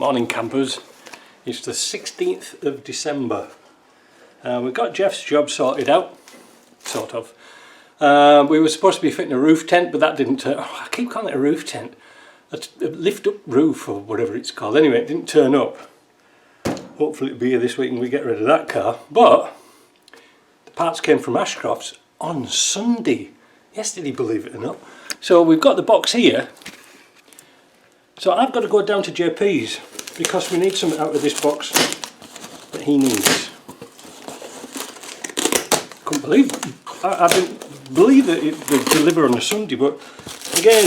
Morning campers, it's the 16th of December. We've got Jeff's job sorted out, sort of. We were supposed to be fitting a roof tent, but that didn't turn. I keep calling it a roof tent. A lift up roof or whatever it's called. Anyway, it didn't turn up. Hopefully it'll be here this week and we get rid of that car. But the parts came from Ashcroft's on Sunday. Yesterday, believe it or not. So we've got the box here. So I've got to go down to JP's because we need something out of this box that he needs. Couldn't believe it. I didn't believe that it would deliver on a Sunday, but again,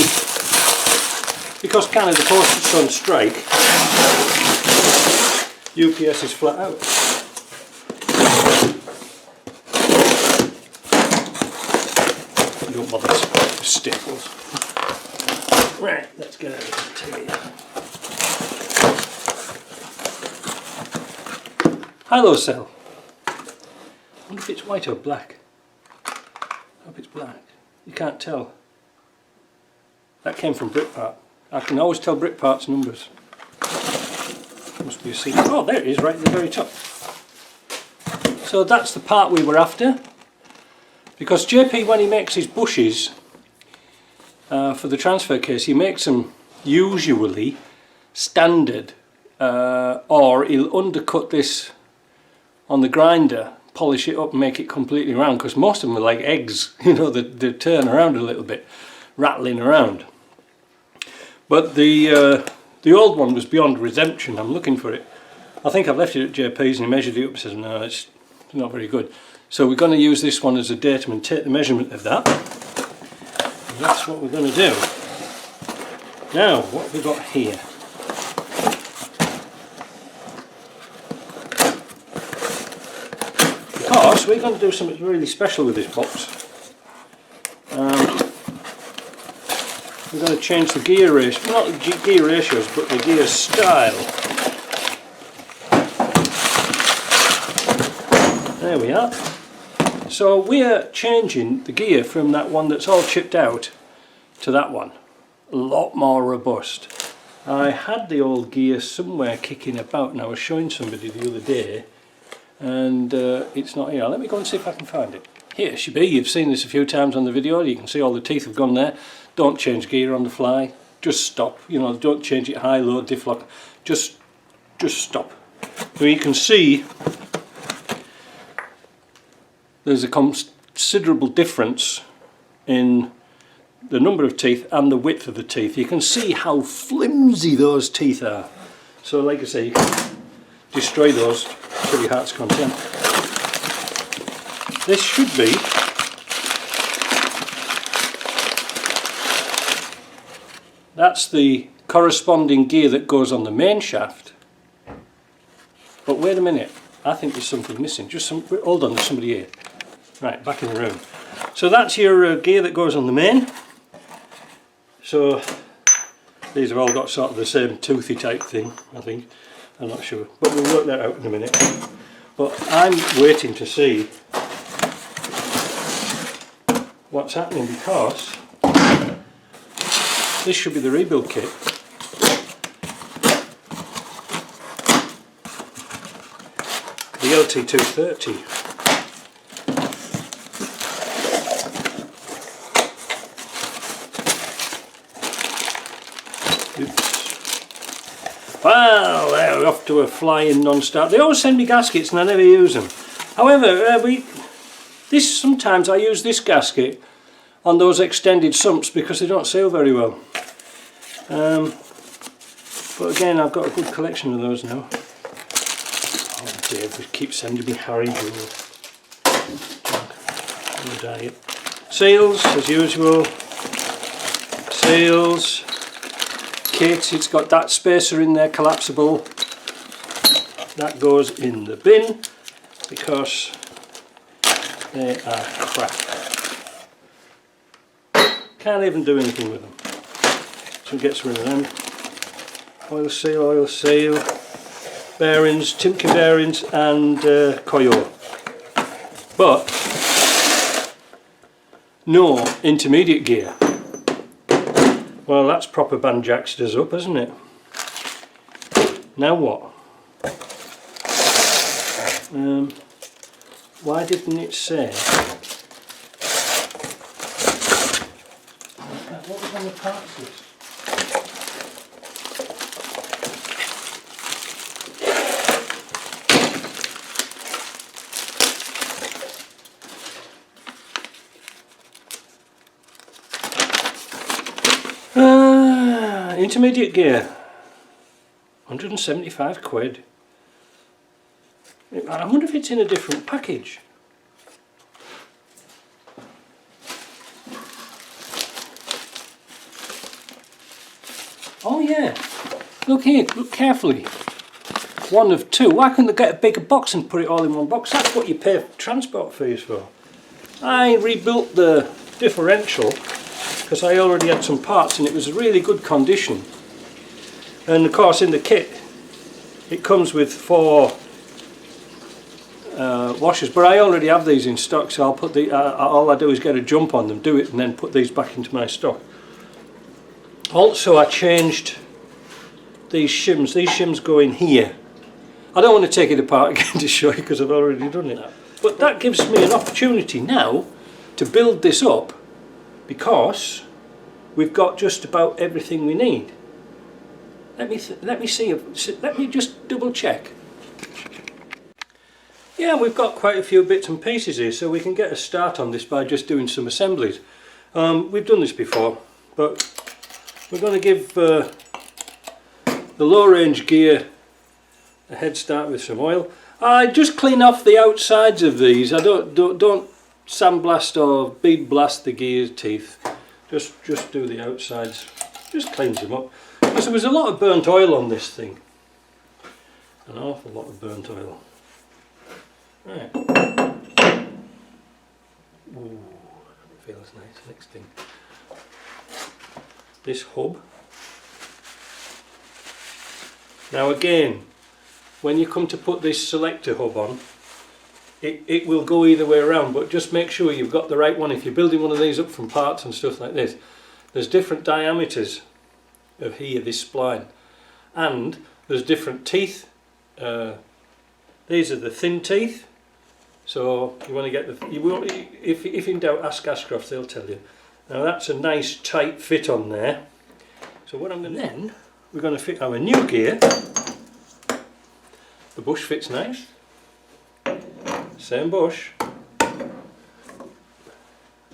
because kind of the post is on strike, UPS is flat out. Don't bother with staples. Right, let's get out of the tea. Hello, cell. I wonder if it's white or black. I hope it's black. You can't tell. That came from Britpart. I can always tell Britpart's numbers. Must be a secret. Oh, there it is, right at the very top. So that's the part we were after. Because JP, when he makes his bushes for the transfer case, he makes them usually standard, or he'll undercut this on the grinder, polish it up and make it completely round, because most of them are like eggs, you know, they turn around a little bit, rattling around. But the old one was beyond redemption. I'm looking for it. I think I've left it at JP's and he measured it up and says no, it's not very good. So we're going to use this one as a datum and take the measurement of that. And that's what we're going to do. Now, what have we got here? Because we're going to do something really special with this box. We're going to change the gear ratio, not the gear ratios, but the gear style. There we are. So we are changing the gear from that one that's all chipped out to that one. A lot more robust. I had the old gear somewhere kicking about and I was showing somebody the other day and it's not here. Let me go and see if I can find it. Here it should be. You've seen this a few times on the video. You can see all the teeth have gone there. Don't change gear on the fly. Just stop. You know, don't change it high, low, diff lock. Just stop. So you can see there's a considerable difference in the number of teeth and the width of the teeth. You can see how flimsy those teeth are. So like I say, you can destroy those to your heart's content. This should be that's the corresponding gear that goes on the main shaft. But wait a minute, I think there's something missing. Just some, hold on, there's somebody here. Right, back in the room. So that's your gear that goes on the main. So these have all got sort of the same toothy type thing, I think. I'm not sure, but we'll work that out in a minute. But I'm waiting to see what's happening because this should be the rebuild kit. The LT230. Well, they're off to a flying non-start. They always send me gaskets and I never use them. However, sometimes I use this gasket on those extended sumps because they don't seal very well. But again, I've got a good collection of those now. Oh dear, they keep sending me Harry Jewel. Diet. Seals, as usual. Seals. Kit, it's got that spacer in there, collapsible. That goes in the bin because they are crap. Can't even do anything with them. So gets rid of them. Oil seal, bearings, Timken bearings and coil. But no intermediate gear. Well, that's proper band jacked us up, isn't it? Now what? Why didn't it say? What was on the parts list? Intermediate gear, 175 quid. I wonder if it's in a different package. Oh yeah, look here, look carefully. One of two. Why couldn't they get a bigger box and put it all in one box? That's what you pay transport fees for. I rebuilt the differential because I already had some parts and it was really good condition. And of course in the kit it comes with 4 washers, but I already have these in stock, so I'll put the all I do is get a jump on them, do it, and then put these back into my stock. Also I changed these shims. These shims go in here. I don't want to take it apart again to show you because I've already done it, but that gives me an opportunity now to build this up, because we've got just about everything we need. Let me just double check. Yeah, we've got quite a few bits and pieces here, so we can get a start on this by just doing some assemblies. We've done this before, but we're going to give the low range gear a head start with some oil. I just clean off the outsides of these. I don't sandblast or bead blast the gear teeth. Just do the outsides. Just cleans them up. Because there was a lot of burnt oil on this thing. An awful lot of burnt oil. Right. Ooh, feels nice. Next thing. This hub. Now again, when you come to put this selector hub on, it will go either way around, but just make sure you've got the right one. If you're building one of these up from parts and stuff like this, there's different diameters of here, this spline, and there's different teeth. These are the thin teeth, so you want to get the, if in doubt ask Ashcroft, they'll tell you. Now that's a nice tight fit on there. So what I'm going to then, we're going to fit our new gear. The bush fits nice, same bush, and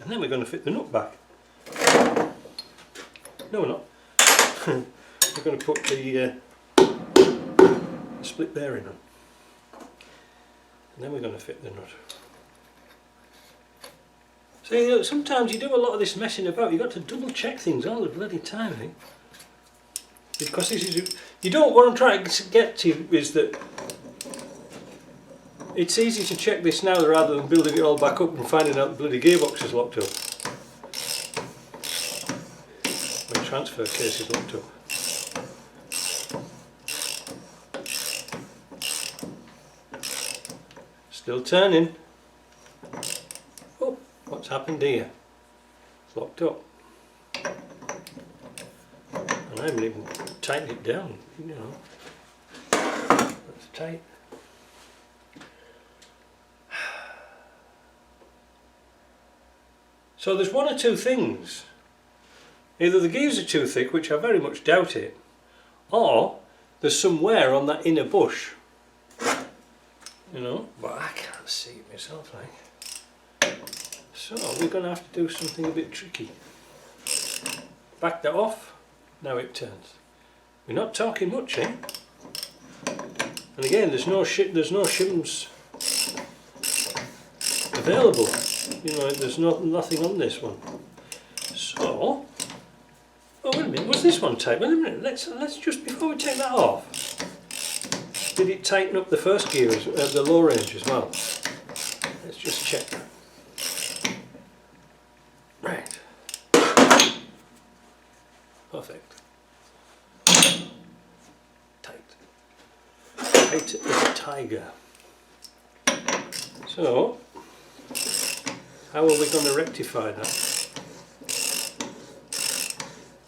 then we're going to fit the nut back. No, we're not. We're going to put the split bearing on, and then we're going to fit the nut. So you know, sometimes you do a lot of this messing about. You've got to double check things all the bloody time, eh? Because this is, you don't, what I'm trying to get to is that it's easy to check this now rather than building it all back up and finding out the bloody gearbox is locked up. My transfer case is locked up. Still turning. Oh, what's happened here? It's locked up. And I haven't even tightened it down, you know. That's tight. So there's one or two things. Either the gears are too thick, which I very much doubt it, or there's some wear on that inner bush. You know, but I can't see it myself, like. So we're going to have to do something a bit tricky. Back that off. Now it turns. We're not talking much, eh? And again, there's no shims available. You know, there's nothing on this one. So, oh wait a minute, was this one tight? Wait a minute, let's just, before we take that off, did it tighten up the first gear, the low range as well? Let's just check that. Right. Perfect. Tight. Tight as a tiger. So, how are we going to rectify that?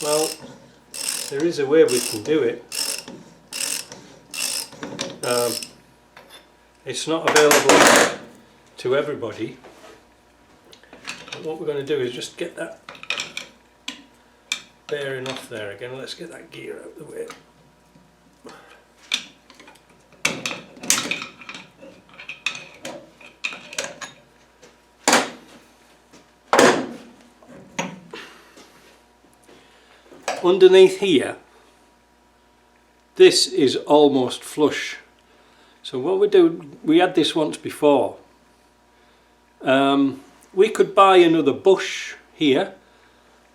Well, there is a way we can do it. It's not available to everybody. But what we're going to do is just get that bearing off there again. Let's get that gear out of the way. Underneath here, this is almost flush. So what we do, we had this once before. We could buy another bush here.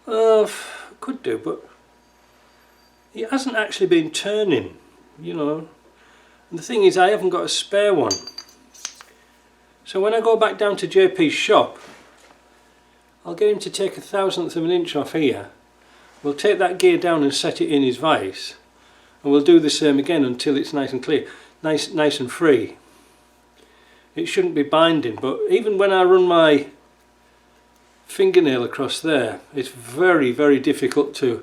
Could do, but it hasn't actually been turning, you know. And the thing is, I haven't got a spare one. So when I go back down to JP's shop, I'll get him to take 1/1000 of an inch off here. We'll take that gear down and set it in his vise, and we'll do the same again until it's nice and clear, nice and free. It shouldn't be binding, but even when I run my fingernail across there, it's very, very difficult to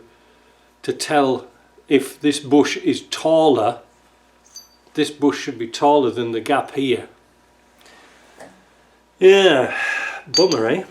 tell if this bush is taller. This bush should be taller than the gap here. Yeah, bummer, eh?